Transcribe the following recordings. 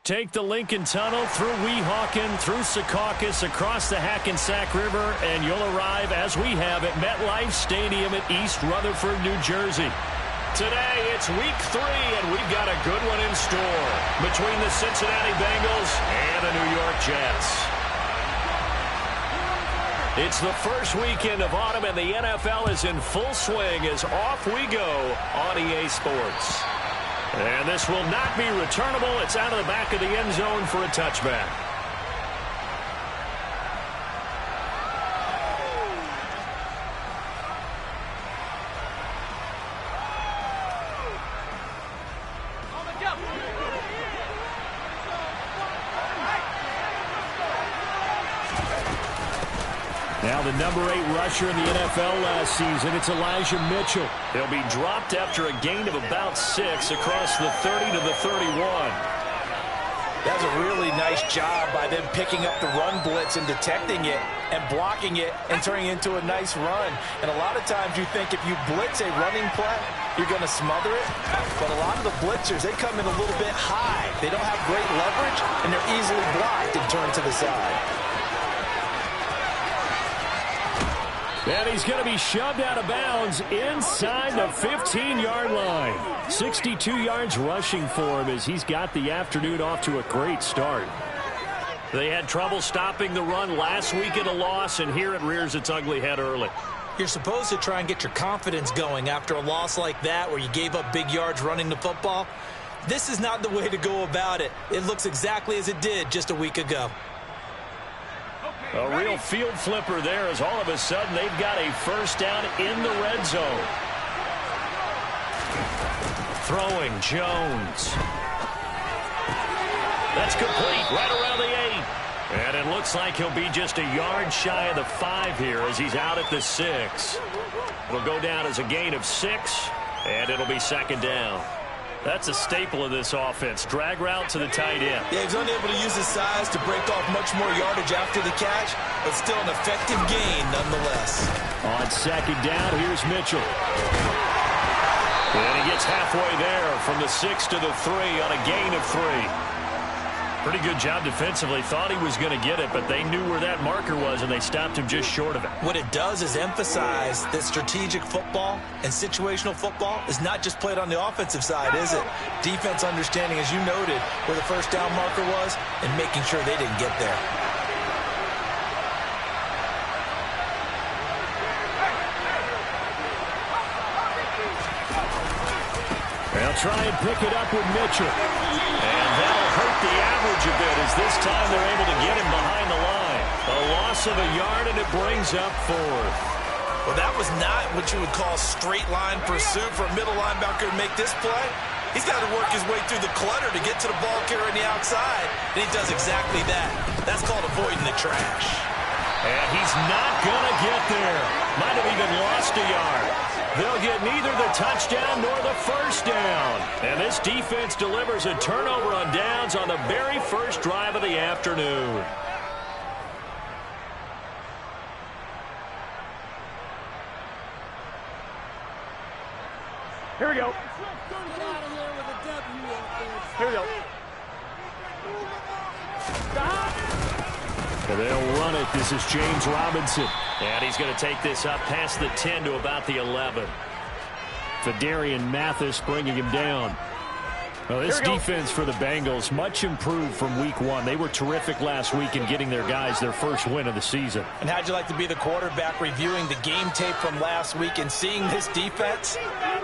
Take the Lincoln Tunnel through Weehawken, through Secaucus, across the Hackensack River, and you'll arrive, as we have, at MetLife Stadium at East Rutherford, New Jersey. Today, it's week 3, and we've got a good one in store between the Cincinnati Bengals and the New York Jets. It's the first weekend of autumn, and the NFL is in full swing as off we go on EA Sports. And this will not be returnable. It's out of the back of the end zone for a touchback. Now the number 8 rusher in the NFL last season, it's Elijah Mitchell. He'll be dropped after a gain of about 6 across the 30 to the 31. That's a really nice job by them picking up the run blitz and detecting it and blocking it and turning it into a nice run. And a lot of times you think if you blitz a running play, you're going to smother it. But a lot of the blitzers, they come in a little bit high. They don't have great leverage, and they're easily blocked and turned to the side. And he's going to be shoved out of bounds inside the 15-yard line. 62 yards rushing for him as he's got the afternoon off to a great start. They had trouble stopping the run last week at a loss, and here it rears its ugly head early. You're supposed to try and get your confidence going after a loss like that where you gave up big yards running the football. This is not the way to go about it. It looks exactly as it did just a week ago. A real field flipper there as all of a sudden they've got a first down in the red zone. Throwing Jones. That's complete right around the 8. And it looks like he'll be just a yard shy of the 5 here as he's out at the 6. It'll go down as a gain of 6, and it'll be second down. That's a staple of this offense. Drag route to the tight end. Yeah, he's unable to use his size to break off much more yardage after the catch, but still an effective gain nonetheless. On second down, here's Mitchell. And he gets halfway there from the 6 to the 3 on a gain of 3. Pretty good job defensively. Thought he was going to get it, but they knew where that marker was, and they stopped him just short of it. What it does is emphasize that strategic football and situational football is not just played on the offensive side, is it? Defense understanding, as you noted, where the first down marker was and making sure they didn't get there. They'll try and pick it up with Mitchell. And that'll hurt the average a bit as this time they're able to get him behind the line. A loss of a yard, and it brings up 4th. Well, that was not what you would call straight line pursuit for a middle linebacker to make this play. He's got to work his way through the clutter to get to the ball carrier on the outside, and he does exactly that. That's called avoiding the trash. And he's not going to get there. Might have even lost a yard. They'll get neither the touchdown nor the first down. And this defense delivers a turnover on downs on the very first drive of the afternoon. Here we go. Here we go. And they'll run it. This is James Robinson. And he's going to take this up past the 10 to about the 11. Fadarian Mathis bringing him down. Well, this defense for the Bengals, much improved from week 1. They were terrific last week in getting their guys their first win of the season. And how'd you like to be the quarterback reviewing the game tape from last week and seeing this defense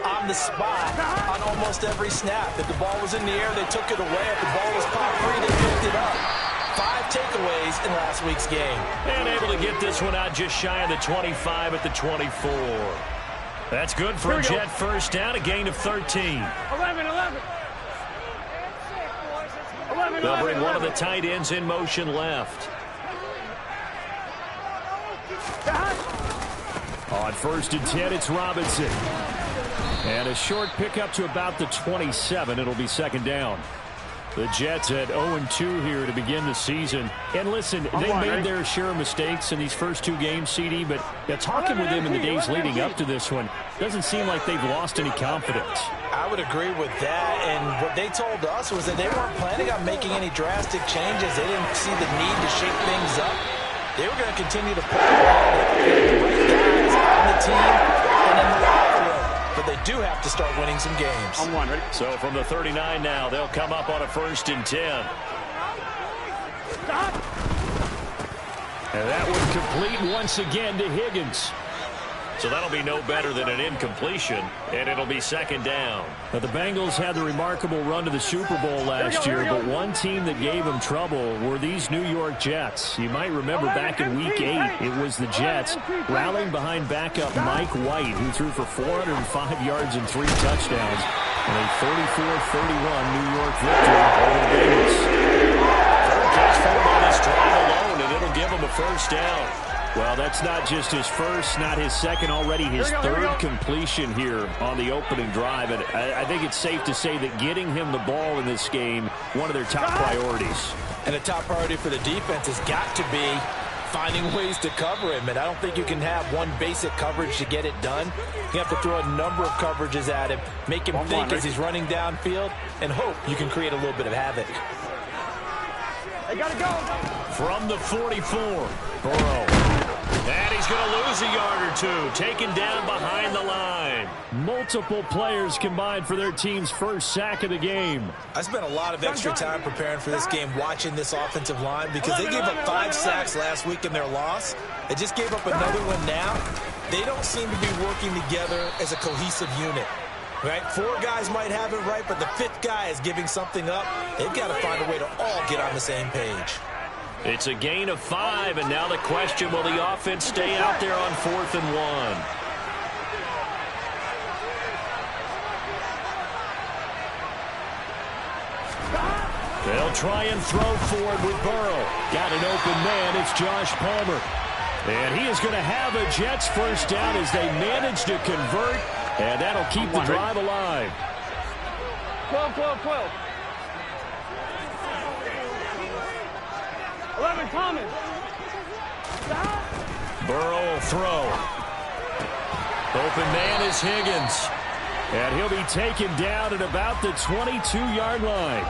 on the spot on almost every snap? If the ball was in the air, they took it away. If the ball was pop free, they picked it up. 5 takeaways in last week's game. And able to get this one out just shy of the 25 at the 24. That's good for a Jet first down, a gain of 13. 11. They'll bring one of the tight ends in motion left. On 1st and 10, it's Robinson. And a short pickup to about the 27. It'll be second down. The Jets at 0-2 here to begin the season. And listen, they made their share of mistakes in these first two games, CD, but talking with them in the days leading up to this one, doesn't seem like they've lost any confidence. I would agree with that, and what they told us was that they weren't planning on making any drastic changes. They didn't see the need to shake things up. They were going to continue to play well. The right guys on the team and in the locker room. But they do have to start winning some games. On one, ready? So from the 39 now, they'll come up on a 1st and 10. Stop. And that one complete once again to Higgins. So that'll be no better than an incompletion, and it'll be 2nd down. Now, the Bengals had the remarkable run to the Super Bowl last year, but one team that gave them trouble were these New York Jets. You might remember back in Week 8, it was the Jets rallying behind backup Mike White, who threw for 405 yards and 3 touchdowns, and a 34-31 New York victory over the Bengals. 4 catch for him on this drive alone, and it'll give him a 1st down. Well, that's not just his first, not his second, already his 3rd completion here on the opening drive. And I think it's safe to say that getting him the ball in this game, one of their top priorities. And the top priority for the defense has got to be finding ways to cover him. And I don't think you can have one basic coverage to get it done. You have to throw a number of coverages at him, make him think as he's running downfield, and hope you can create a little bit of havoc. They got to go. From the 44, Burrow. And he's going to lose a yard or 2, taken down behind the line. Multiple players combined for their team's first sack of the game. I spent a lot of extra time preparing for this game, watching this offensive line, because they gave up 5 sacks last week in their loss. They just gave up another one now. They don't seem to be working together as a cohesive unit. Right? 4 guys might have it right, but the 5th guy is giving something up. They've got to find a way to all get on the same page. It's a gain of 5, and now the question, will the offense stay out there on 4th and 1? They'll try and throw forward with Burrow. Got an open man. It's Josh Palmer. And he is going to have a Jets 1st down as they manage to convert, and that'll keep the drive alive. 12. 11, Thomas. Burrow will throw. Open man is Higgins. And he'll be taken down at about the 22-yard line.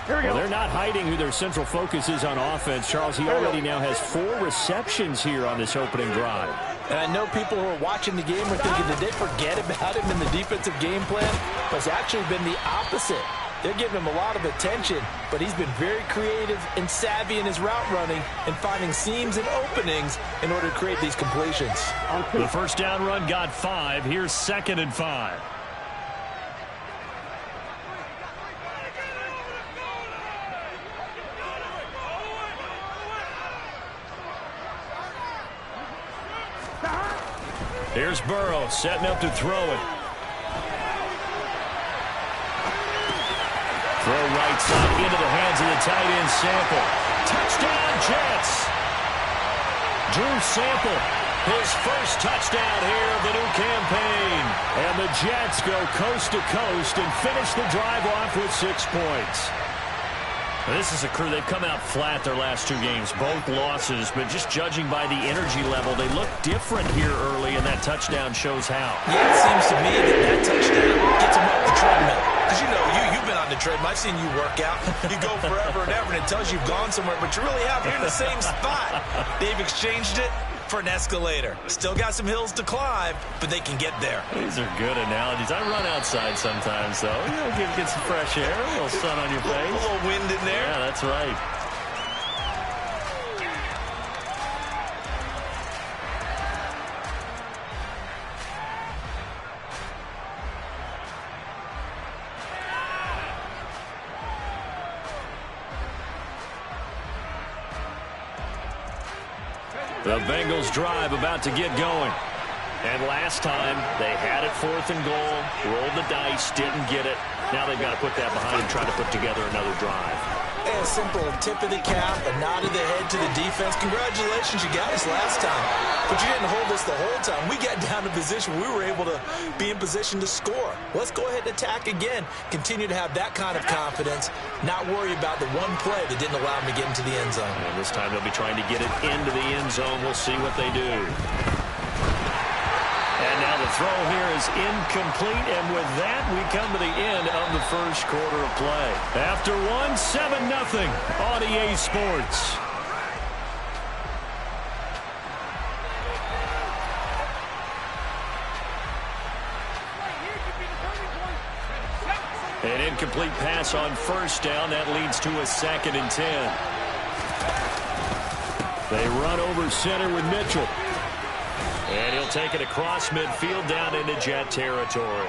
Here we go. Well, they're not hiding who their central focus is on offense. Charles, he already now has 4 receptions here on this opening drive. And I know people who are watching the game are thinking, did they forget about him in the defensive game plan? But it's actually been the opposite. They're giving him a lot of attention, but he's been very creative and savvy in his route running and finding seams and openings in order to create these completions. The 1st down run got 5. Here's 2nd and 5. Here's Burrow setting up to throw it. Throw right side into the hands of the tight end, Sample. Touchdown, Jets. Drew Sample, his first touchdown here of the new campaign. And the Jets go coast to coast and finish the drive off with 6 points. This is a crew, they've come out flat their last 2 games, both losses, but just judging by the energy level, they look different here early, and that touchdown shows how. Yeah, it seems to me that touchdown gets them off the treadmill. Because you know, you've been on the treadmill. I've seen you work out. You go forever and ever, and it tells you you've gone somewhere, but you really haven't. You're in the same spot. They've exchanged it for an escalator. Still got some hills to climb, but they can get there. These are good analogies. I run outside sometimes, though. You know, get some fresh air, a little sun on your face. A little wind in there. Yeah, that's right. The Bengals drive about to get going. And last time, they had it 4th and goal, rolled the dice, didn't get it. Now they've got to put that behind and try to put together another drive. Hey, a simple tip of the cap, a nod of the head to the defense. Congratulations, you got us last time. But you didn't hold us the whole time. We got down to position. We were able to be in position to score. Let's go ahead and attack again. Continue to have that kind of confidence. Not worry about the one play that didn't allow them to get into the end zone. And this time they'll be trying to get it into the end zone. We'll see what they do. And now the throw here is incomplete, and with that, we come to the end of the first quarter of play. After one, 7-0 on EA Sports. An incomplete pass on first down. That leads to a 2nd and 10. They run over center with Mitchell. And he'll take it across midfield down into Jet territory.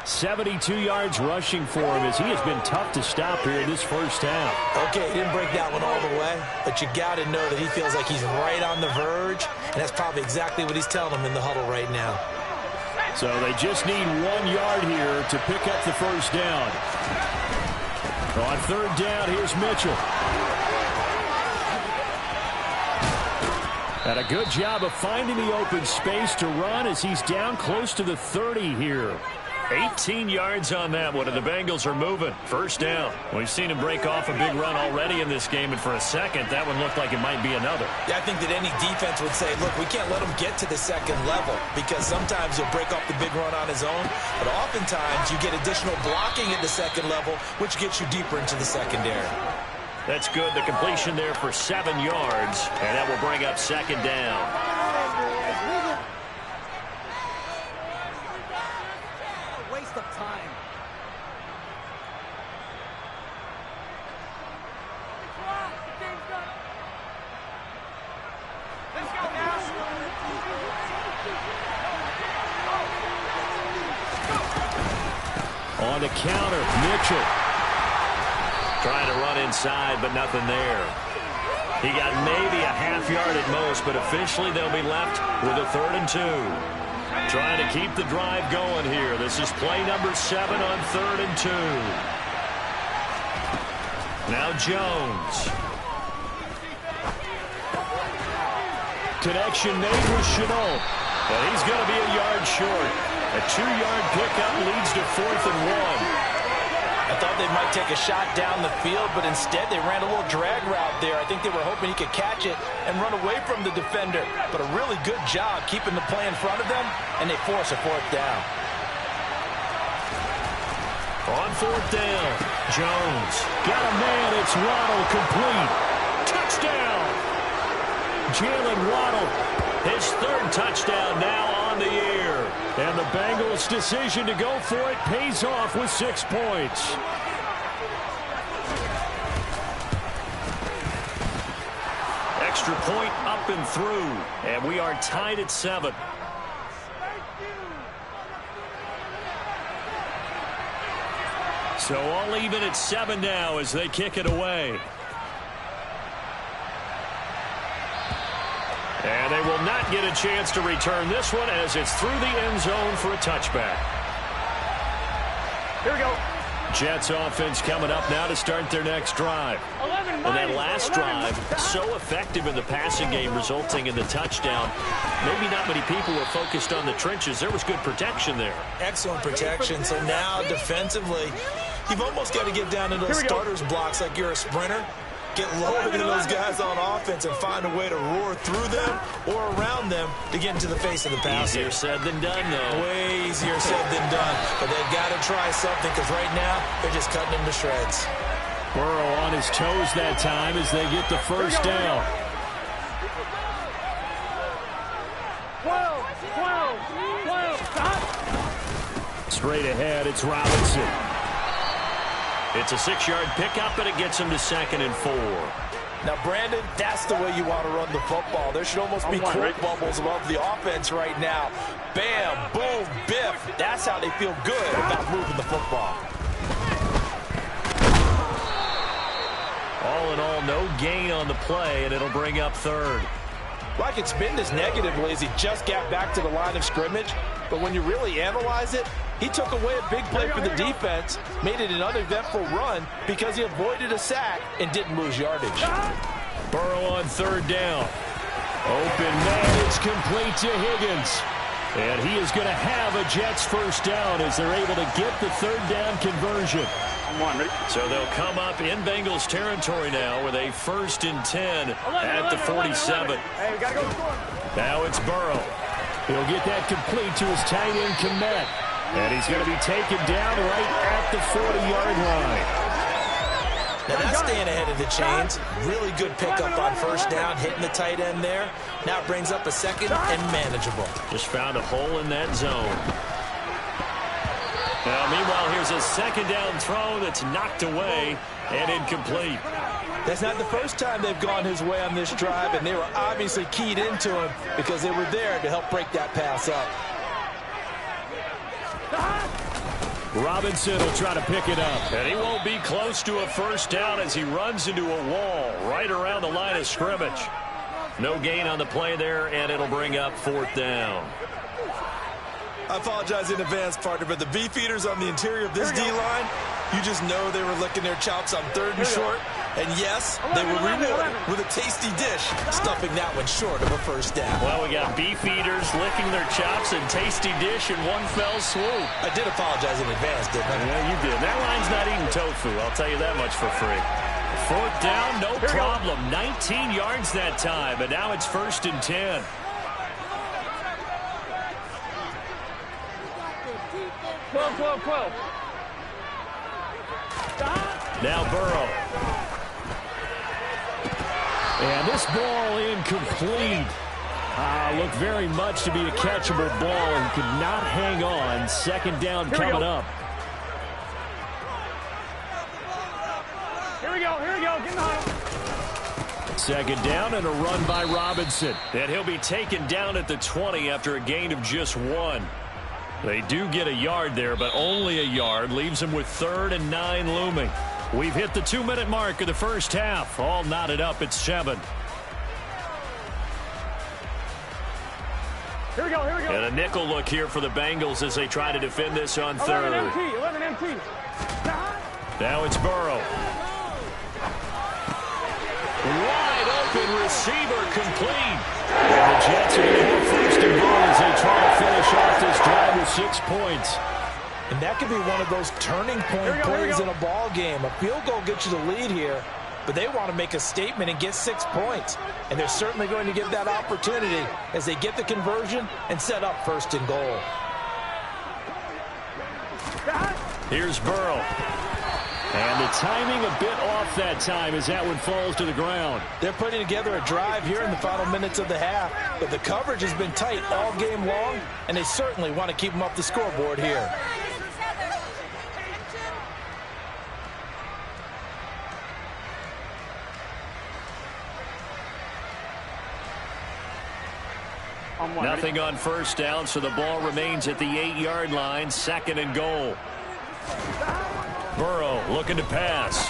72 yards rushing for him as he has been tough to stop here in this first half. Okay, he didn't break that one all the way, but you got to know that he feels like he's right on the verge, and that's probably exactly what he's telling him in the huddle right now. So they just need 1 yard here to pick up the first down. On 3rd down, here's Mitchell. And a good job of finding the open space to run as he's down close to the 30 here. 18 yards on that one, and the Bengals are moving. First down. We've seen him break off a big run already in this game, and for a second, that one looked like it might be another. Yeah, I think that any defense would say, look, we can't let him get to the second level because sometimes he'll break off the big run on his own, but oftentimes you get additional blocking at the second level, which gets you deeper into the secondary. That's good. The completion there for 7 yards, and that will bring up 2nd down. Waste of time. Let's go now. On the counter, Mitchell. Trying to run inside, but nothing there. He got maybe a half yard at most, but officially they'll be left with a 3rd and 2. Trying to keep the drive going here. This is play number 7 on 3rd and 2. Now Jones. Connection made with Chenault. And he's going to be a yard short. A 2-yard pickup leads to 4th and 1. I thought they might take a shot down the field, but instead they ran a little drag route there. I think they were hoping he could catch it and run away from the defender. But a really good job keeping the play in front of them, and they force a 4th down. On 4th down, Jones got a man. It's Waddle, complete. Touchdown! Jalen Waddle, his 3rd touchdown now on the year. And the Bengals' decision to go for it pays off with 6 points. Extra point up and through. And we are tied at 7. So all even at 7 now as they kick it away. And they will not get a chance to return this one as it's through the end zone for a touchback. Here we go. Jets offense coming up now to start their next drive. And that last drive, so effective in the passing game, resulting in the touchdown. Maybe not many people were focused on the trenches. There was good protection there. Excellent protection. So now defensively, you've almost got to get down to those starters blocks like you're a sprinter. Get lower than those guys on offense and find a way to roar through them or around them to get into the face of the passer. Easier said than done, though. Way easier said than done. But they've got to try something because right now they're just cutting them to shreds. Burrow on his toes that time as they get the first down. 12, stop. Straight ahead, it's Robinson. It's a 6-yard pickup, and it gets him to 2nd and 4. Now, Brandon, that's the way you want to run the football. There should almost be quote bubbles above the offense right now. Bam, boom, biff. That's how they feel good about moving the football. All in all, no gain on the play, and it'll bring up 3rd. Well, I could spin this negatively as he just got back to the line of scrimmage. But when you really analyze it, he took away a big play for the defense, made it an uneventful run because he avoided a sack and didn't lose yardage. Burrow on third down. Open man, it's complete to Higgins. And he is going to have a Jets first down as they're able to get the third down conversion. So they'll come up in Bengals territory now with a 1st and 10 at the 47. Hey, we got to go score. Now it's Burrow. He'll get that complete to his tight end, Komet. And he's going to be taken down right at the 40-yard line. Now that's staying ahead of the chains. Really good pickup on first down, hitting the tight end there. Now it brings up a second and manageable. Just found a hole in that zone. Now, meanwhile, here's a second down throw that's knocked away and incomplete. That's not the first time they've gone his way on this drive, and they were obviously keyed into him because they were there to help break that pass up. Robinson will try to pick it up. And he won't be close to a first down as he runs into a wall right around the line of scrimmage. No gain on the play there, and it'll bring up 4th down. I apologize in advance, partner, but the beefeaters on the interior of this D-line, you just know they were licking their chops on 3rd and short. And yes, they were rewarded with a tasty dish, stuffing that one short of a first down. Well, we got beefeaters licking their chops and tasty dish in one fell swoop. I did apologize in advance, didn't I? Yeah, you did. That line's not eating tofu, I'll tell you that much for free. 4th down, no problem. 19 yards that time, and now it's 1st and 10. Twelve. Now Burrow. And this ball incomplete. Looked very much to be a catchable ball and could not hang on. 2nd down coming up. Here we go. Get in the huddle. 2nd down and a run by Robinson. And he'll be taken down at the 20 after a gain of just 1. They do get a yard there, but only a yard. Leaves them with 3rd and 9 looming. We've hit the 2-minute mark of the first half. All knotted up at 7. Here we go. And a nickel look here for the Bengals as they try to defend this on 11 3rd. MT. Now it's Burrow. Wide open receiver complete. And the Jets are going to have 1st and goal as they try to finish off this drive with 6 points. And that could be one of those turning point plays in a ball game. A field goal gets you the lead here, but they want to make a statement and get 6 points. And they're certainly going to get that opportunity as they get the conversion and set up 1st and goal. Here's Burrow. And the timing a bit off that time as that one falls to the ground. They're putting together a drive here in the final minutes of the half, but the coverage has been tight all game long, and they certainly want to keep them up the scoreboard here. Nothing on first down, so the ball remains at the 8-yard line. 2nd and goal. Burrow looking to pass.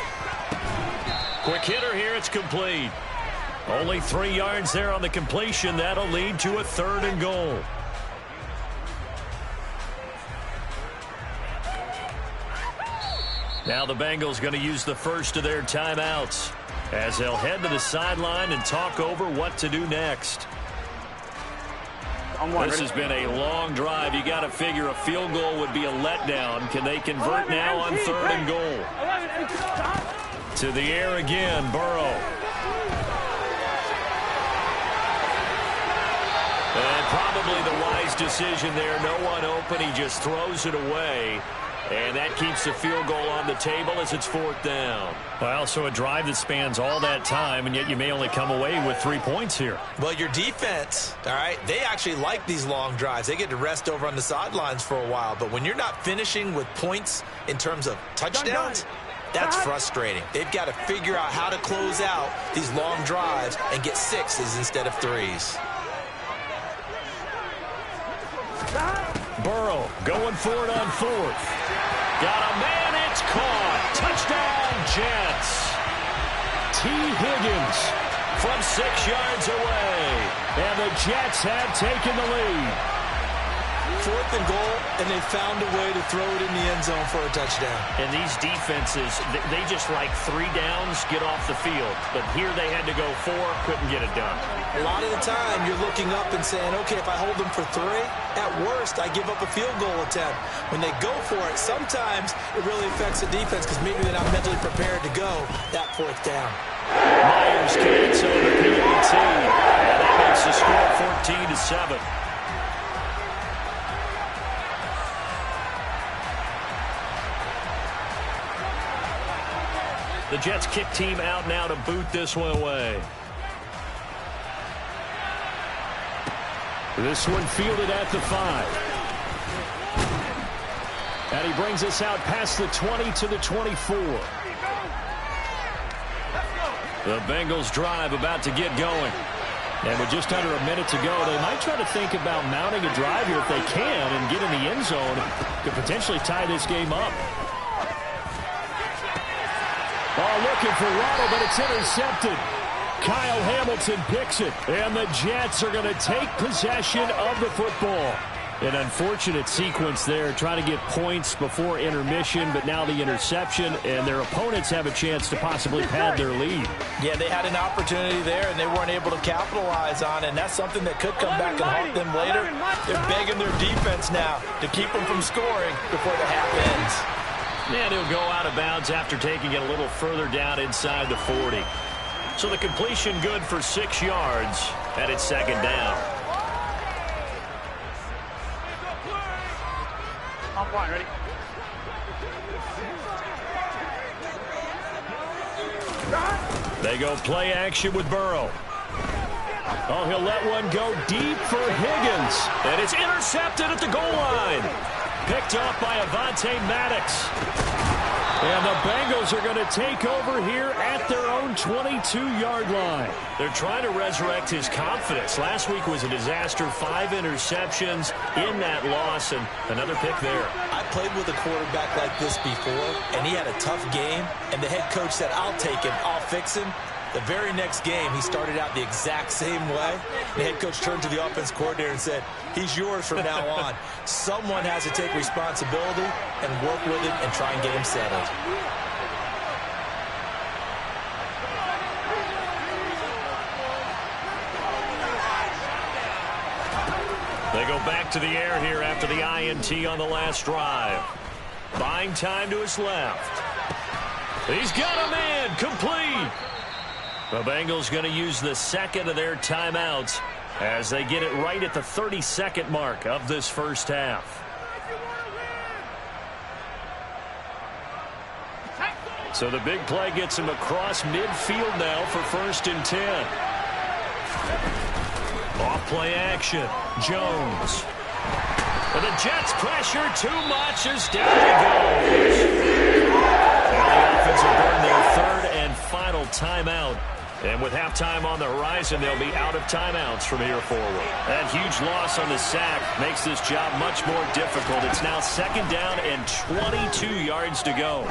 Quick hitter here. It's complete. Only 3 yards there on the completion. That'll lead to a 3rd and goal. Now the Bengals going to use the first of their timeouts as they'll head to the sideline and talk over what to do next. This has been a long drive. You got to figure a field goal would be a letdown. Can they convert now on 3rd and goal? To the air again, Burrow. And probably the wise decision there. No one open. He just throws it away. And that keeps the field goal on the table as it's 4th down. Well, so a drive that spans all that time, and yet you may only come away with 3 points here. Well, your defense, all right, they actually like these long drives. They get to rest over on the sidelines for a while. But when you're not finishing with points in terms of touchdowns, that's frustrating. They've got to figure out how to close out these long drives and get 6s instead of 3s. Burrow going for it on 4th. Got a man, it's caught. Touchdown, Jets. T. Higgins from 6 yards away. And the Jets have taken the lead. 4th and goal, and they found a way to throw it in the end zone for a touchdown. And these defenses, they just like 3 downs, get off the field. But here they had to go 4, couldn't get it done. A lot of the time, you're looking up and saying, okay, if I hold them for 3, at worst, I give up a field goal attempt. When they go for it, sometimes it really affects the defense because maybe they're not mentally prepared to go that 4th down. Myers gets on the PAT, and that makes the score 14-7. The Jets kick team out now to boot this one away. This one fielded at the 5. And he brings us out past the 20 to the 24. The Bengals drive about to get going. And with just under a minute to go, they might try to think about mounting a drive here if they can and get in the end zone. Could potentially tie this game up. Oh, looking for Waddle, but it's intercepted. Kyle Hamilton picks it, and the Jets are going to take possession of the football. An unfortunate sequence there, trying to get points before intermission, but now the interception, and their opponents have a chance to possibly pad their lead. Yeah, they had an opportunity there, and they weren't able to capitalize on it, and that's something that could come back and haunt them later. They're begging their defense now to keep them from scoring before the half ends. And he'll go out of bounds after taking it a little further down inside the 40. So the completion good for 6 yards, and it's 2nd down. I'm fine, ready? They go play action with Burrow. Oh, he'll let one go deep for Higgins. And it's intercepted at the goal line. Picked off by Avonte Maddox. And the Bengals are going to take over here at their own 22-yard line. They're trying to resurrect his confidence. Last week was a disaster. 5 interceptions in that loss, and another pick there. I played with a quarterback like this before, and he had a tough game, and the head coach said, I'll take him, I'll fix him. The very next game, he started out the exact same way. The head coach turned to the offense coordinator and said, he's yours from now on. Someone has to take responsibility and work with him and try and get him settled. They go back to the air here after the INT on the last drive. Buying time to his left. He's got a man complete. The Bengals going to use the 2nd of their timeouts as they get it right at the 32nd mark of this first half. So the big play gets him across midfield now for 1st and 10. Off play action. Jones. And the Jets pressure too much as down he goes. And the offense will burn their 3rd and final timeout. And with halftime on the horizon, they'll be out of timeouts from here forward. That huge loss on the sack makes this job much more difficult. It's now 2nd down and 22 yards to go.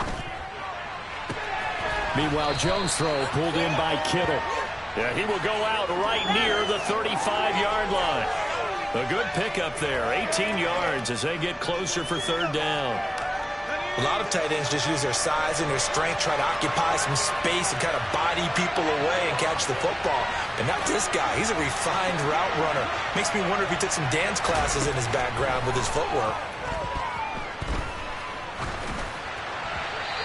Meanwhile, Jones' throw pulled in by Kittle. Yeah, he will go out right near the 35-yard line. A good pickup there, 18 yards as they get closer for 3rd down. A lot of tight ends just use their size and their strength, try to occupy some space and kind of body people away and catch the football. But not this guy. He's a refined route runner. Makes me wonder if he took some dance classes in his background with his footwork.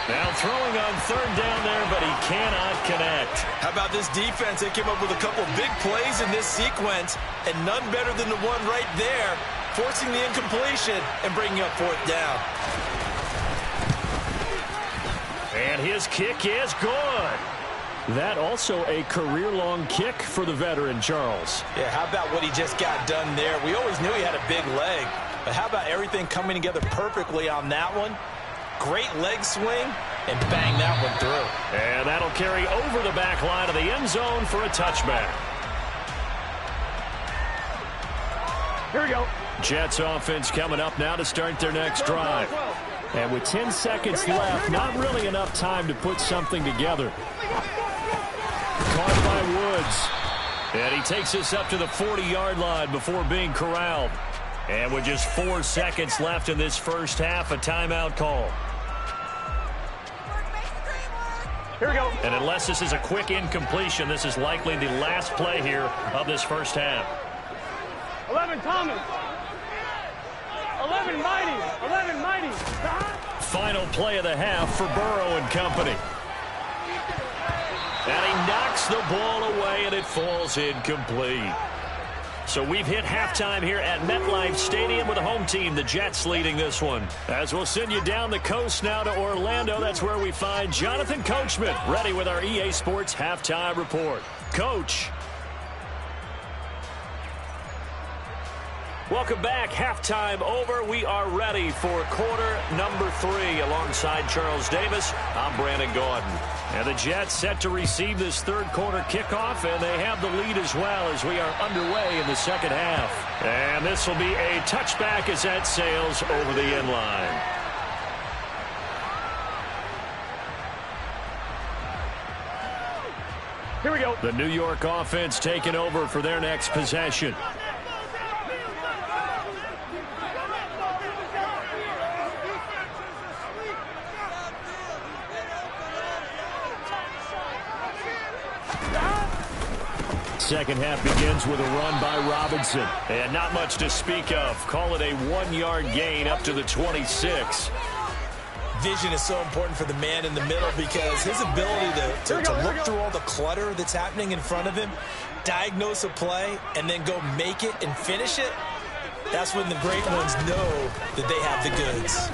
Now throwing on 3rd down there, but he cannot connect. How about this defense? They came up with a couple big plays in this sequence, and none better than the one right there, forcing the incompletion and bringing up 4th down. And his kick is good. That also a career-long kick for the veteran, Charles. Yeah, how about what he just got done there? We always knew he had a big leg, but how about everything coming together perfectly on that one? Great leg swing, and bang that one through. And that'll carry over the back line of the end zone for a touchback. Here we go. Jets offense coming up now to start their next drive. And with 10 seconds left, not really enough time to put something together. Caught by by Woods. And he takes this up to the 40-yard line before being corralled. And with just 4 seconds left in this first half, a timeout call. Here we go. And unless this is a quick incompletion, this is likely the last play here of this first half. 11 Thomas. 11 Mighty. 11 Mighty. Final play of the half for Burrow and company. And he knocks the ball away, and it falls incomplete. So we've hit halftime here at MetLife Stadium with the home team, the Jets, leading this one. As we'll send you down the coast now to Orlando, that's where we find Jonathan Coachman, ready with our EA Sports halftime report. Coach. Welcome back. Halftime over. We are ready for quarter number 3. Alongside Charles Davis, I'm Brandon Gordon. And the Jets set to receive this third quarter kickoff, and they have the lead as well as we are underway in the second half. And this will be a touchback as that sails over the end line. Here we go. The New York offense taking over for their next possession. Second half begins with a run by Robinson. And not much to speak of. Call it a 1-yard gain up to the 26. Vision is so important for the man in the middle because his ability to look through all the clutter that's happening in front of him, diagnose a play, and then go make it and finish it, that's when the great ones know that they have the goods.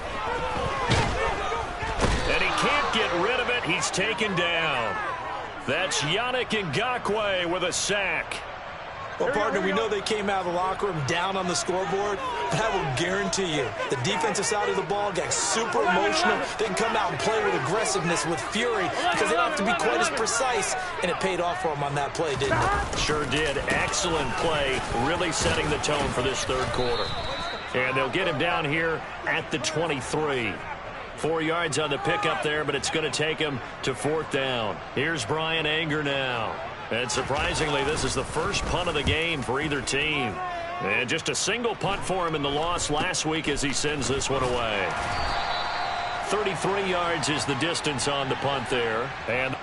And he can't get rid of it. He's taken down. That's Yannick Ngakoue with a sack. Well, partner, we know they came out of the locker room down on the scoreboard, but I will guarantee you the defensive side of the ball got super emotional. They can come out and play with aggressiveness, with fury, because they don't have to be quite as precise, and it paid off for them on that play, didn't it? Sure did. Excellent play, really setting the tone for this third quarter. And they'll get him down here at the 23. 4 yards on the pickup there, but it's going to take him to fourth down. Here's Brian Anger now. And surprisingly, this is the first punt of the game for either team. And just a single punt for him in the loss last week as he sends this one away. 33 yards is the distance on the punt there. And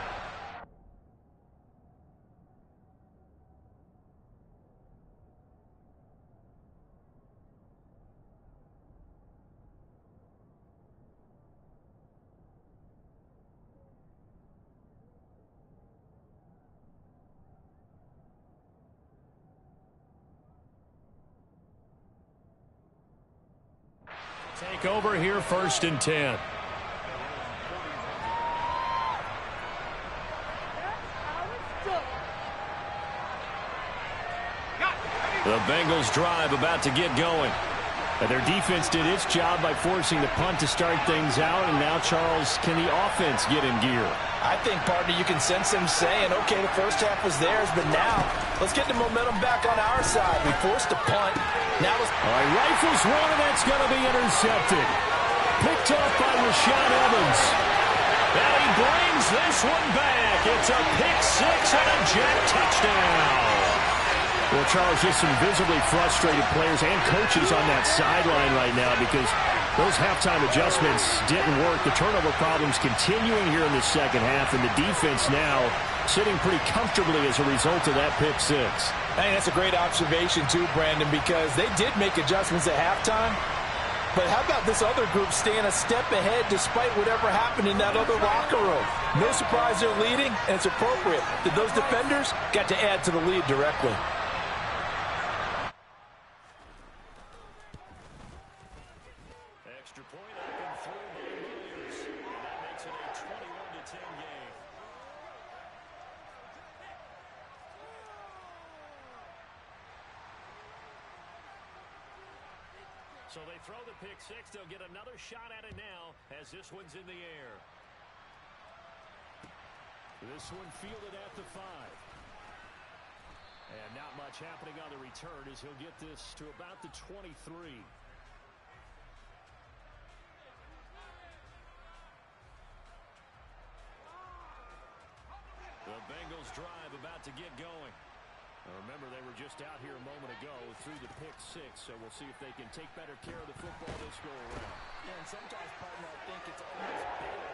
take over here, 1st and 10. The Bengals drive about to get going. And their defense did its job by forcing the punt to start things out. And now, Charles, can the offense get in gear? I think, partner, you can sense them saying, okay, the first half was theirs, but now let's get the momentum back on our side. We forced a punt. Now let's... All right, rifles one, and that's going to be intercepted. Picked up by Rashaan Evans. And he brings this one back. It's a pick 6 and a Jet touchdown. Well, Charles, just some visibly frustrated players and coaches on that sideline right now because those halftime adjustments didn't work. The turnover problems continuing here in the second half, and the defense now sitting pretty comfortably as a result of that pick 6. I think that's a great observation, too, Brandon, because they did make adjustments at halftime. But how about this other group staying a step ahead despite whatever happened in that other locker room? No surprise they're leading, and it's appropriate that those defenders got to add to the lead directly. Extra point up and through by Williams. And that makes it a 21-10 game. So they throw the pick 6. They'll get another shot at it now as this one's in the air. This one fielded at the 5. And not much happening on the return as he'll get this to about the 23. The Bengals Bengals drive about to get going. Now remember, they were just out here a moment ago through the pick six, so we'll see if they can take better care of the football this go around. Yeah, and sometimes, partner, I think it's almost better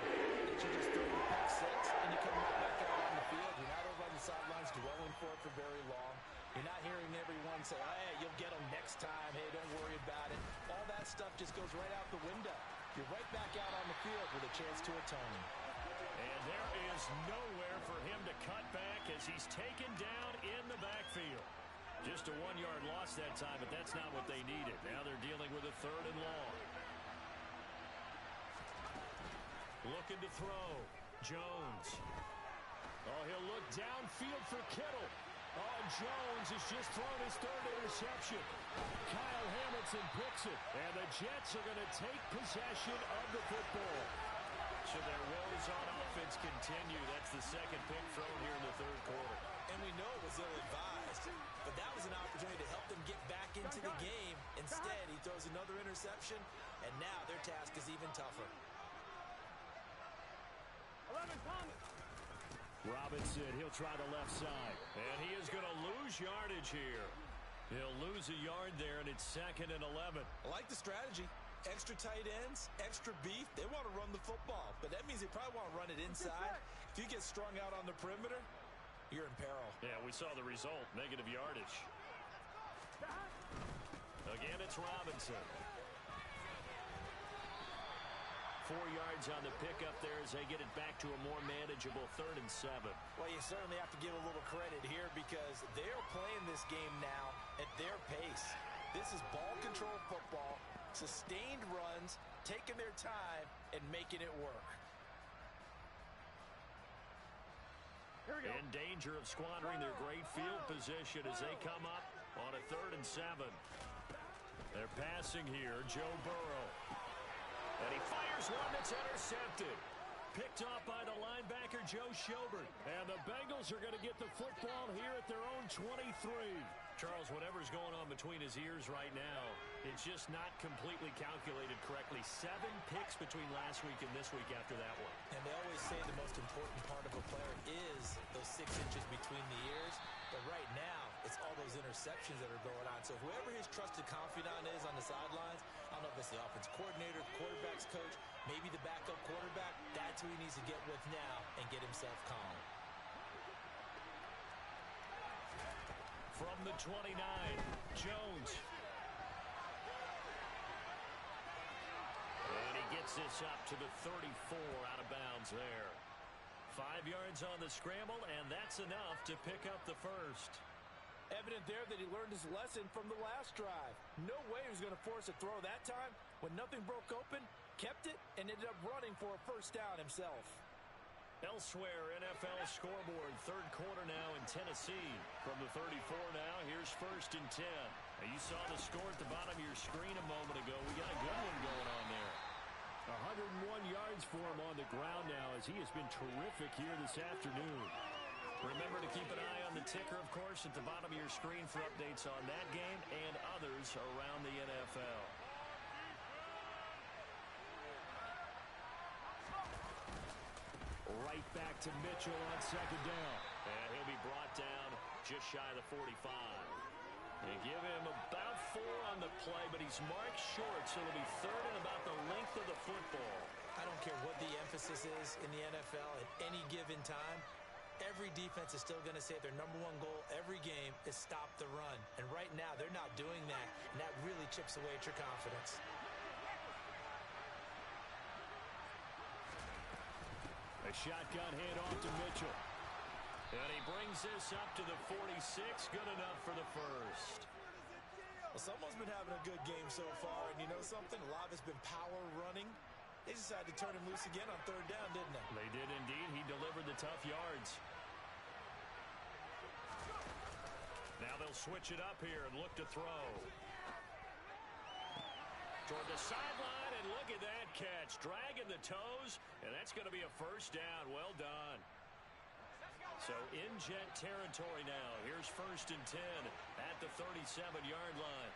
that you just throw the pick six and you come right back out on the field. You're not over on the sidelines dwelling for it for very long. You're not hearing everyone say, hey, you'll get them next time. Hey, don't worry about it. All that stuff just goes right out the window. You're right back out on the field with a chance to atone. And there is nowhere for him to cut back as he's taken down in the backfield. Just a 1-yard loss that time, but that's not what they needed. Now they're dealing with a 3rd and long. Looking to throw. Jones. Oh, he'll look downfield for Kittle. Oh, Jones has just thrown his 3rd interception. Kyle Hamilton picks it, and the Jets are going to take possession of the football. So their woes on offense continue. That's the 2nd pick thrown here in the 3rd quarter. And we know it was ill-advised, but that was an opportunity to help them get back into the game. Instead, he throws another interception, and now their task is even tougher. 11, Thomas. Robinson, he'll try the left side. And he is going to lose yardage here. He'll lose a yard there, and it's 2nd and 11. I like the strategy. Extra tight ends, extra beef. They want to run the football, but that means they probably want to run it inside. If you get strung out on the perimeter, you're in peril. Yeah, we saw the result, negative yardage. Again, it's Robinson. 4 yards on the pickup there as they get it back to a more manageable 3rd and 7. Well, you certainly have to give a little credit here because they're playing this game now at their pace. This is ball control football, sustained runs, taking their time, and making it work. Here we go. In danger of squandering their great field position as they come up on a 3rd and 7. They're passing here, Joe Burrow. And he fires one that's intercepted. Picked off by the linebacker, Joe Schobert. And the Bengals are going to get the football here at their own 23. Charles, whatever's going on between his ears right now, it's just not completely calculated correctly. 7 picks between last week and this week after that one. And they always say the most important part of a player is those 6 inches between the ears. But right now, it's all those interceptions that are going on. So whoever his trusted confidant is on the sidelines, I don't know if it's the offense coordinator, the quarterback's coach, maybe the backup quarterback, that's who he needs to get with now and get himself calm. From the 29, Jones. And he gets this up to the 34 out of bounds there. 5 yards on the scramble, and that's enough to pick up the 1st. Evident there that he learned his lesson from the last drive. No way he was going to force a throw that time. When nothing broke open, kept it, and ended up running for a 1st down himself. Elsewhere, NFL scoreboard, 3rd quarter now in Tennessee. From the 34 now, here's 1st and 10. Now, you saw the score at the bottom of your screen a moment ago. We got a good one going on there. 101 yards for him on the ground now as he has been terrific here this afternoon. Remember to keep an eye on the ticker, of course, at the bottom of your screen for updates on that game and others around the NFL. Right back to Mitchell on 2nd down. And he'll be brought down just shy of the 45. They give him about 4 on the play, but he's marked short, so it'll be 3rd and about the length of the football. I don't care what the emphasis is in the NFL at any given time. Every defense is still going to say their #1 goal every game is stop the run. And right now, they're not doing that, and that really chips away at your confidence. A shotgun handoff to Mitchell. And he brings this up to the 46. Good enough for the 1st. Well, someone's been having a good game so far, and you know something? A lot of it's been power running. They decided to turn him loose again on 3rd down, didn't they? They did indeed. He delivered the tough yards. Now they'll switch it up here and look to throw. Toward the sideline, and look at that catch. Dragging the toes, and that's going to be a 1st down. Well done. So in Jet territory now. Here's 1st and 10 at the 37-yard line.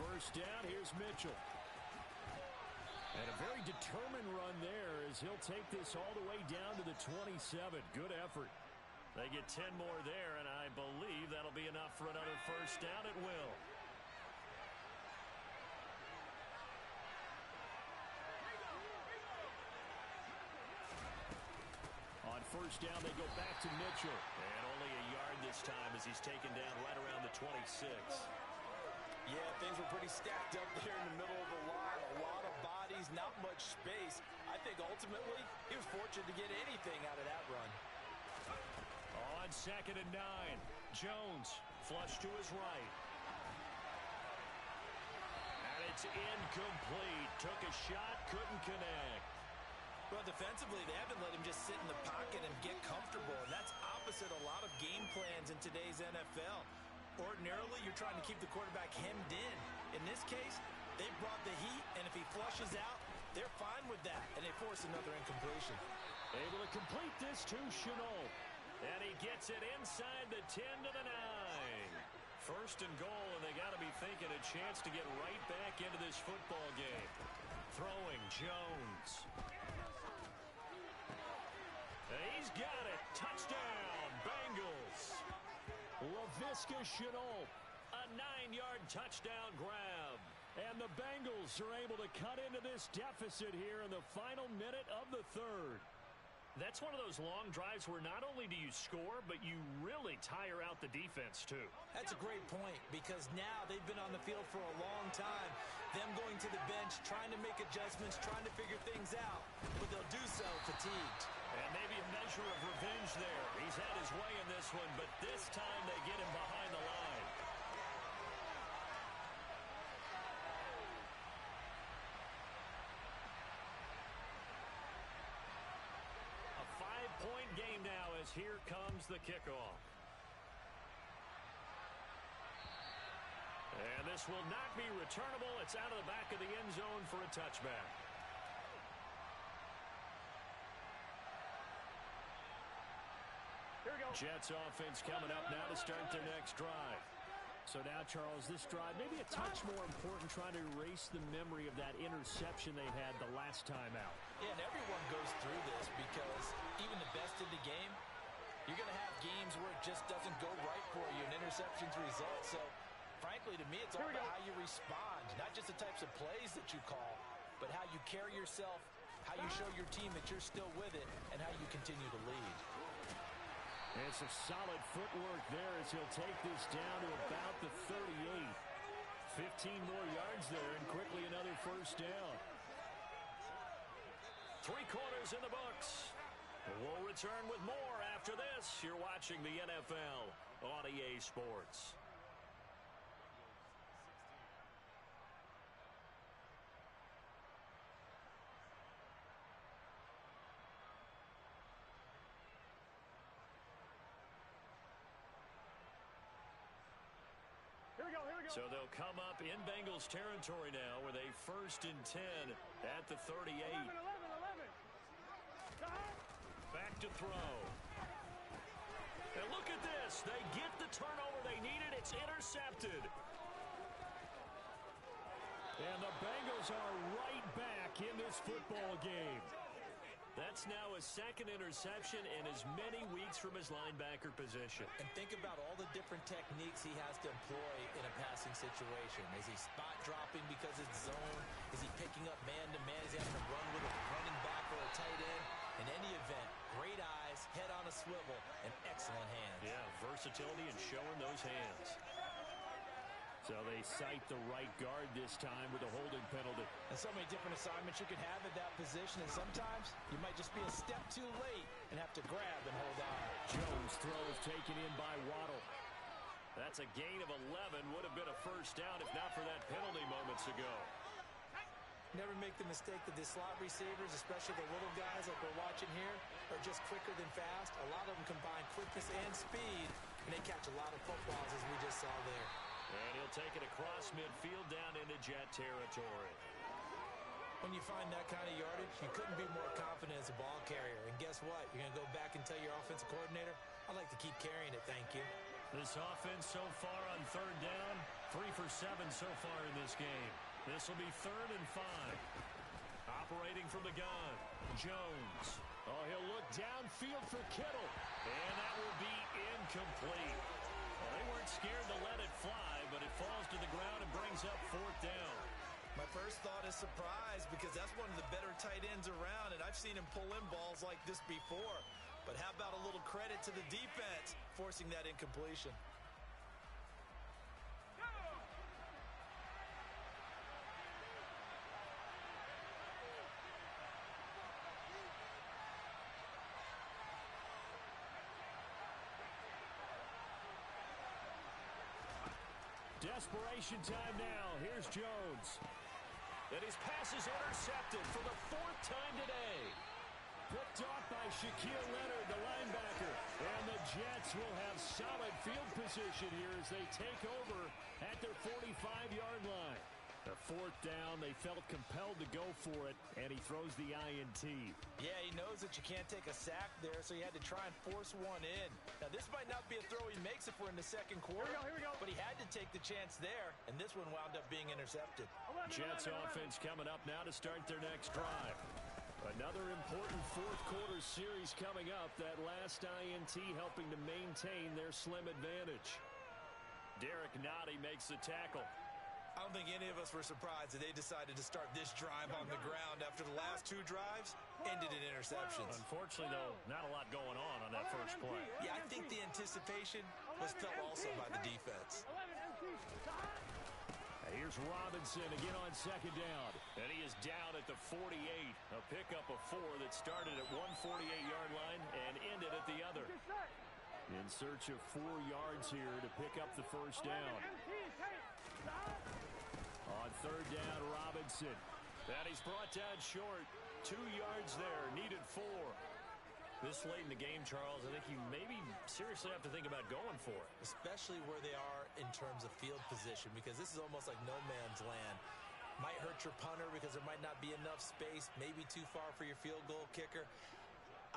First down, here's Mitchell. And a very determined run there as he'll take this all the way down to the 27. Good effort. They get 10 more there, and I believe that'll be enough for another first down. It will. On first down, they go back to Mitchell. And only a yard this time as he's taken down right around the 26. Yeah, things were pretty stacked up there in the middle of the line. A lot of bodies, not much space. I think ultimately he was fortunate to get anything out of that run. On 2nd and 9, Jones flush to his right. And it's incomplete. Took a shot, couldn't connect. Well, defensively, they haven't let him just sit in the pocket and get comfortable, and that's opposite a lot of game plans in today's NFL. Ordinarily, you're trying to keep the quarterback hemmed in. In this case, they brought the heat, and if he flushes out, they're fine with that, and they force another incompletion. Able to complete this to Chenault. And he gets it inside the 10 to the 9. First and goal, and they got to be thinking a chance to get right back into this football game. Throwing Jones. And he's got it. Touchdown, Bengals. Laviska Chenault, a 9-yard touchdown grab. And the Bengals are able to cut into this deficit here in the final minute of the third. That's one of those long drives where not only do you score, but you really tire out the defense, too. That's a great point, because now they've been on the field for a long time. Them going to the bench, trying to make adjustments, trying to figure things out, but they'll do so fatigued. And maybe a measure of revenge there. He's had his way in this one, but this time they get him behind the line. A 5-point game now as here comes the kickoff. And this will not be returnable. It's out of the back of the end zone for a touchback. Here we go. Jets offense coming up now to start their next drive. So now, Charles, this drive maybe a touch more important, trying to erase the memory of that interception they had the last time out. Yeah, and everyone goes through this because even the best in the game, you're going to have games where it just doesn't go right for you and interceptions result. So, frankly, to me, it's all about how you respond, not just the types of plays that you call, but how you carry yourself, how you show your team that you're still with it, and how you continue to lead. And some solid footwork there as he'll take this down to about the 38. 15 more yards there and quickly another first down. 3 quarters in the books. We'll return with more after this. You're watching the NFL on EA Sports. Here we go, here we go. So they'll come up in Bengals territory now with a 1st and 10 at the 38. 11. Back to throw. And look at this. They get the turnover they needed. It's intercepted. And the Bengals are right back in this football game. That's now his 2nd interception in as many weeks from his linebacker position. And think about all the different techniques he has to employ in a passing situation. Is he spot dropping because it's zone? Is he picking up man-to-man? Is he having to run with a running back or a tight end? In any event, great eyes, head on a swivel, and excellent hands. Yeah, versatility and showing those hands. So they cite the right guard this time with a holding penalty. And so many different assignments you can have at that position, and sometimes you might just be a step too late and have to grab and hold on. Jones throws taken in by Waddle. That's a gain of 11. Would have been a first down if not for that penalty moments ago. Never make the mistake that the slot receivers, especially the little guys like we're watching here, are just quicker than fast. A lot of them combine quickness and speed, and they catch a lot of footballs as we just saw there. And he'll take it across midfield down into Jet territory. When you find that kind of yardage, you couldn't be more confident as a ball carrier. And guess what? You're going to go back and tell your offensive coordinator, I'd like to keep carrying it, thank you. This offense so far on 3rd down, 3 for 7 so far in this game. This will be 3rd and 5. Separating from the gun, Jones. Oh, he'll look downfield for Kittle. And that will be incomplete. Well, they weren't scared to let it fly, but it falls to the ground and brings up 4th down. My first thought is surprise because that's one of the better tight ends around, and I've seen him pull in balls like this before. But how about a little credit to the defense forcing that incompletion? Desperation time now. Here's Jones. And his pass is intercepted for the 4th time today. Picked off by Shaquille Leonard, the linebacker. And the Jets will have solid field position here as they take over at their 45-yard line. The 4th down, they felt compelled to go for it, and he throws the INT. Yeah, he knows that you can't take a sack there, so he had to try and force one in. Now, this might not be a throw he makes if we're in the second quarter, Here we go. but he had to take the chance there, and this one wound up being intercepted. Jets offense coming up now to start their next drive. Another important 4th quarter series coming up. That last INT helping to maintain their slim advantage. Derek Nottie makes the tackle. I don't think any of us were surprised that they decided to start this drive on the ground after the last 2 drives ended in interceptions. Unfortunately, though, not a lot going on that first play. Yeah, I think the anticipation was felt also by the defense. Here's Robinson again on 2nd down. And he is down at the 48. A pickup of 4 that started at one 48-yard line and ended at the other. In search of 4 yards here to pick up the first down. On 3rd down, Robinson. And he's brought down short. 2 yards there. Needed 4. This late in the game, Charles, I think you maybe seriously have to think about going for it. Especially where they are in terms of field position, because this is almost like no man's land. Might hurt your punter because there might not be enough space, maybe too far for your field goal kicker.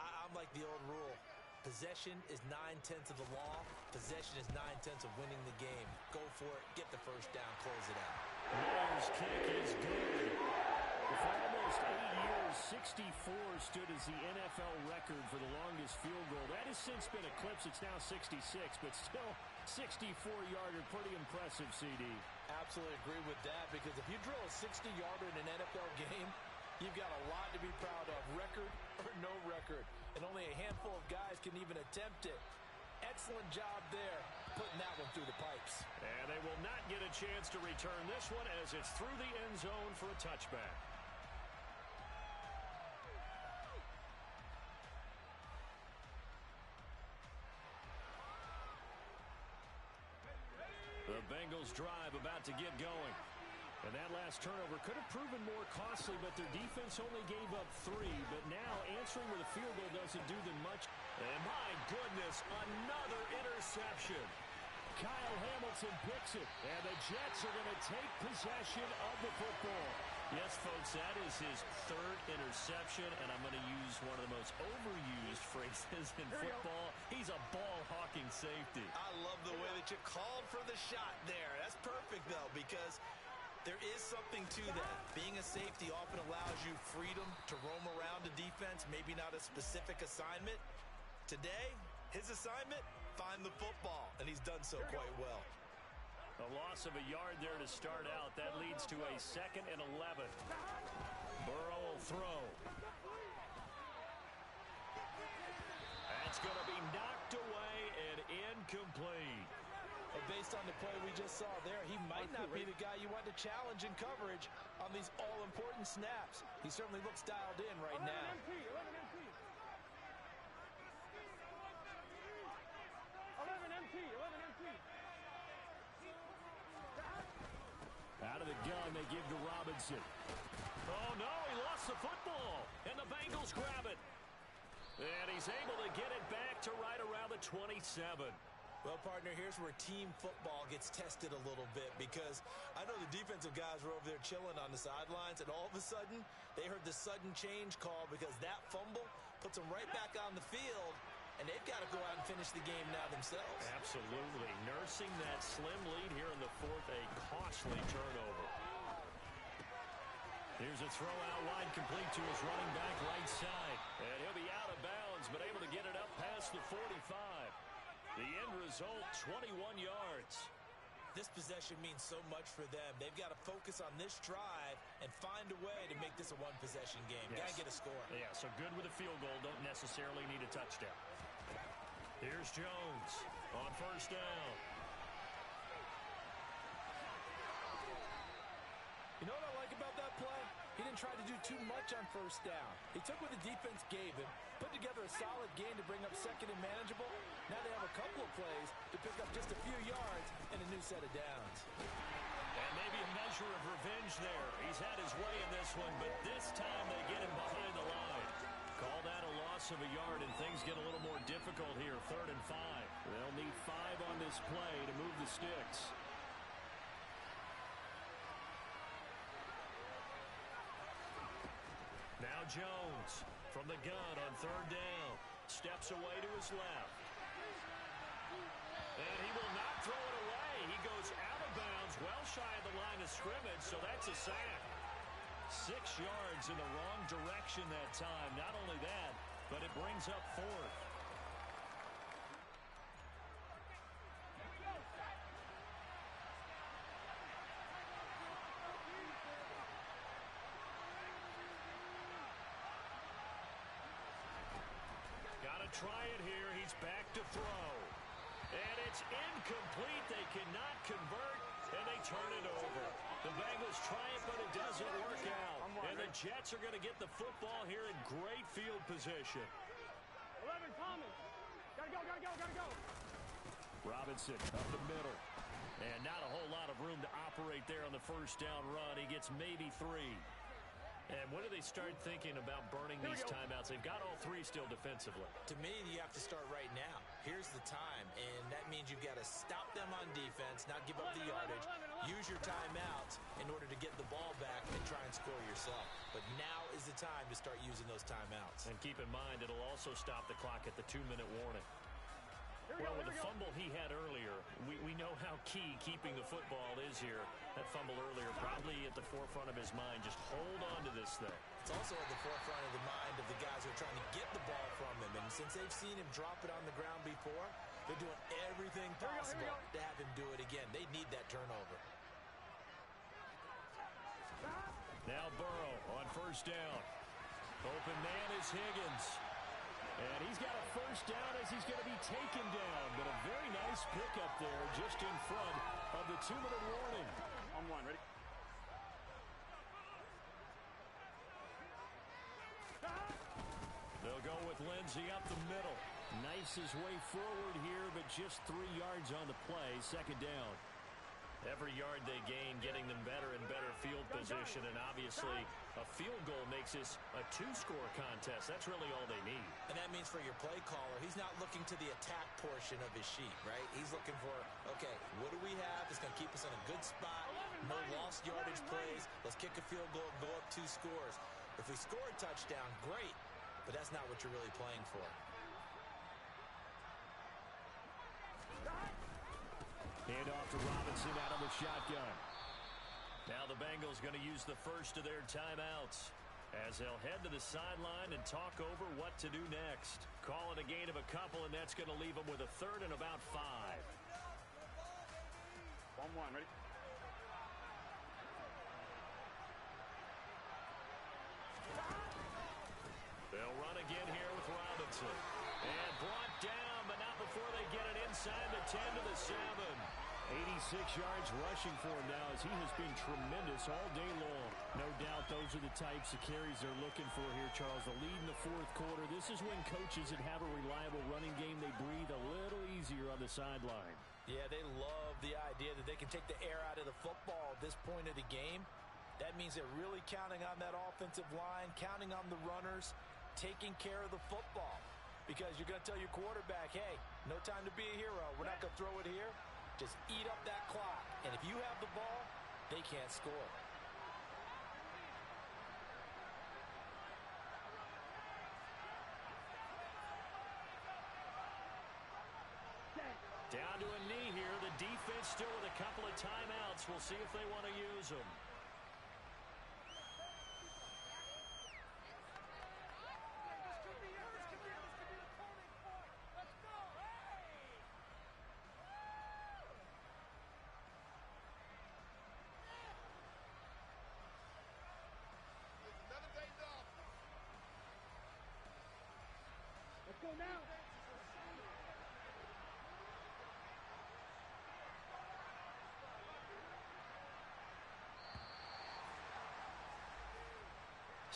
I'm like the old rule. Possession is 9/10 of the law. Possession is 9/10 of winning the game. Go for it. Get the first down. Close it out. Miller's kick is good. For almost 8 years, 64 stood as the NFL record for the longest field goal. That has since been eclipsed. It's now 66, but still 64-yarder. Pretty impressive, CD. Absolutely agree with that, because if you drill a 60-yarder in an NFL game, you've got a lot to be proud of, record or no record. And only a handful of guys can even attempt it. Excellent job there, putting that one through the pipes. And they will not get a chance to return this one as it's through the end zone for a touchback. The Bengals drive about to get going. And that last turnover could have proven more costly, but their defense only gave up 3. But now answering with a field goal doesn't do them much. And my goodness, another interception. Kyle Hamilton picks it, and the Jets are going to take possession of the football. Yes, folks, that is his 3rd interception, and I'm going to use one of the most overused phrases in football. He's a ball-hawking safety. I love the way that you called for the shot there. That's perfect, though, because there is something to that. Being a safety often allows you freedom to roam around the defense, maybe not a specific assignment. Today, his assignment, find the football, and he's done so quite well. A loss of a yard there to start out. That leads to a 2nd and 11. Burrow will throw. That's going to be knocked away and incomplete. But based on the play we just saw there, he might not be the guy you want to challenge in coverage on these all-important snaps. He certainly looks dialed in right now. 11 MT. Out of the gun, they give to Robinson. Oh, no, he lost the football, and the Bengals grab it. And he's able to get it back to right around the 27. Well, partner, here's where team football gets tested a little bit, because I know the defensive guys were over there chilling on the sidelines, and all of a sudden, they heard the sudden change call because that fumble puts them right back on the field, and they've got to go out and finish the game now themselves. Absolutely. Nursing that slim lead here in the 4th, a costly turnover. Here's a throw out wide, complete to his running back right side. And he'll be out of bounds, but able to get it up past the 45. The end result, 21 yards. This possession means so much for them. They've got to focus on this drive and find a way to make this a one-possession game. Yes. Got to get a score. Yeah, so good with a field goal. Don't necessarily need a touchdown. Here's Jones on first down. You know what I like about that play? He didn't try to do too much on first down. He took what the defense gave him, put together a solid game to bring up second and manageable. Now they have a couple of plays to pick up just a few yards and a new set of downs. And maybe a measure of revenge there. He's had his way in this one, but this time they get him behind the line. Call that a loss of a yard, and things get a little more difficult here, 3rd and 5. They'll need 5 on this play to move the sticks. Now Jones from the gun on 3rd down. Steps away to his left. And he will not throw it away. He goes out of bounds, well shy of the line of scrimmage, so that's a sack. 6 yards in the wrong direction that time. Not only that, but it brings up 4th. Got to try it here. He's back to throw. And it's incomplete. They cannot convert, and they turn it over. The Bengals try it, but it doesn't work out. And the Jets are going to get the football here in great field position. 11, Thomas. Gotta go. Robinson up the middle. And not a whole lot of room to operate there on the first down run. He gets maybe 3. And when do they start thinking about burning these timeouts? They've got all 3 still defensively. To me, you have to start right now. Here's the time, and that means you've got to stop them on defense, not give up the yardage, use your timeouts in order to get the ball back and try and score yourself. But now is the time to start using those timeouts. And keep in mind, it'll also stop the clock at the 2-minute warning. Well, with the fumble he had earlier, we know how key keeping the football is here. That fumble earlier probably at the forefront of his mind. Just hold on to this thing. It's also at the forefront of the mind of the guys who are trying to get the ball from him. And since they've seen him drop it on the ground before, they're doing everything possible to have him do it again. They need that turnover. Now Burrow on first down. Open man is Higgins. And he's got a first down as he's going to be taken down. But a very nice pickup there just in front of the 2-minute warning. On 1, ready? They'll go with Lindsey up the middle. Nice his way forward here, but just 3 yards on the play. 2nd down. Every yard they gain, getting them better and better field position. And obviously, a field goal makes this a 2-score contest. That's really all they need. And that means for your play caller, he's not looking to the attack portion of his sheet, right? He's looking for, okay, what do we have that's going to keep us in a good spot? No lost yardage plays. Let's kick a field goal and go up 2 scores. If we score a touchdown, great. But that's not what you're really playing for. Hand off to Robinson out of the shotgun. Now the Bengals going to use the first of their timeouts as they'll head to the sideline and talk over what to do next. Call it a gain of a couple, and that's going to leave them with a 3rd and about 5. 1-1, ready? They'll run again here with Robinson. And brought down, but not before they get it inside the 10 to the 7. 86 yards rushing for him now as he has been tremendous all day long. No doubt those are the types of carries they're looking for here, Charles. The lead in the 4th quarter. This is when coaches that have a reliable running game, they breathe a little easier on the sideline. Yeah, they love the idea that they can take the air out of the football at this point of the game. That means they're really counting on that offensive line, counting on the runners, taking care of the football. Because you're going to tell your quarterback, hey, no time to be a hero. We're not going to throw it here. Just eat up that clock. And if you have the ball, they can't score. Down to a knee here. The defense still with a couple of timeouts. We'll see if they want to use them.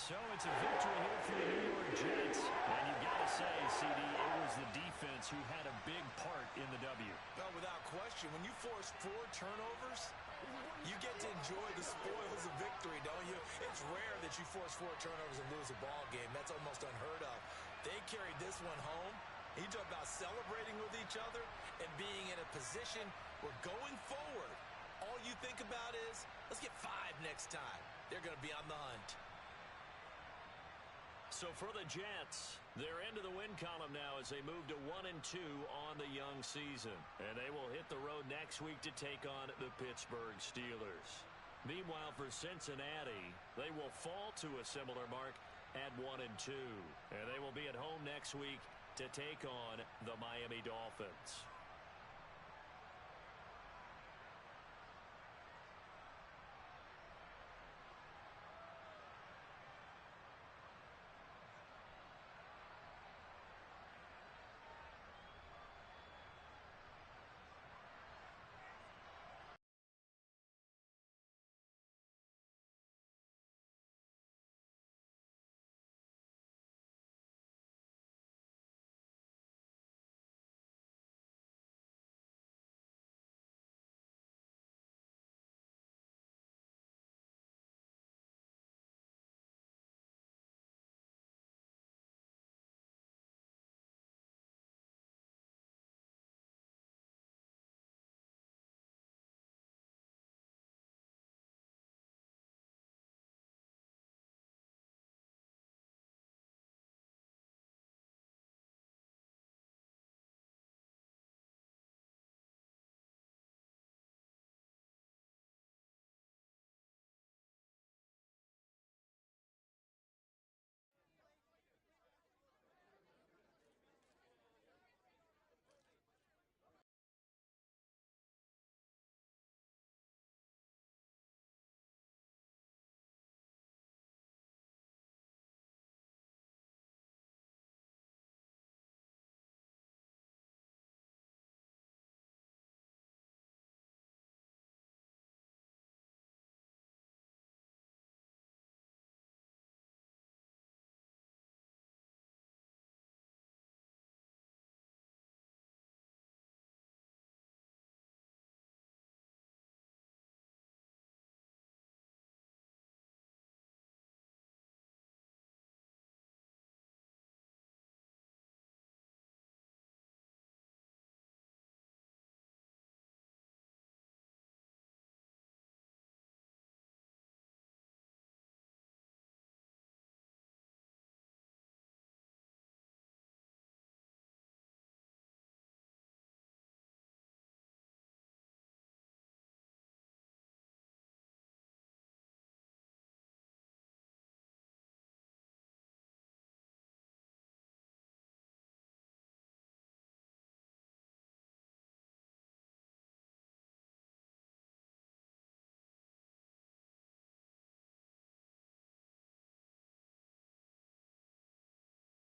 So it's a victory here for the New York Jets. And you've got to say, CD, it was the defense who had a big part in the W. Well, without question, when you force 4 turnovers, you get to enjoy the spoils of victory, don't you? It's rare that you force 4 turnovers and lose a ball game. That's almost unheard of. They carried this one home. You talk about celebrating with each other and being in a position where going forward, all you think about is, let's get 5 next time. They're going to be on the hunt. So for the Jets, they're into the win column now as they move to 1-2 on the young season. And they will hit the road next week to take on the Pittsburgh Steelers. Meanwhile, for Cincinnati, they will fall to a similar mark at 1-2. And they will be at home next week to take on the Miami Dolphins.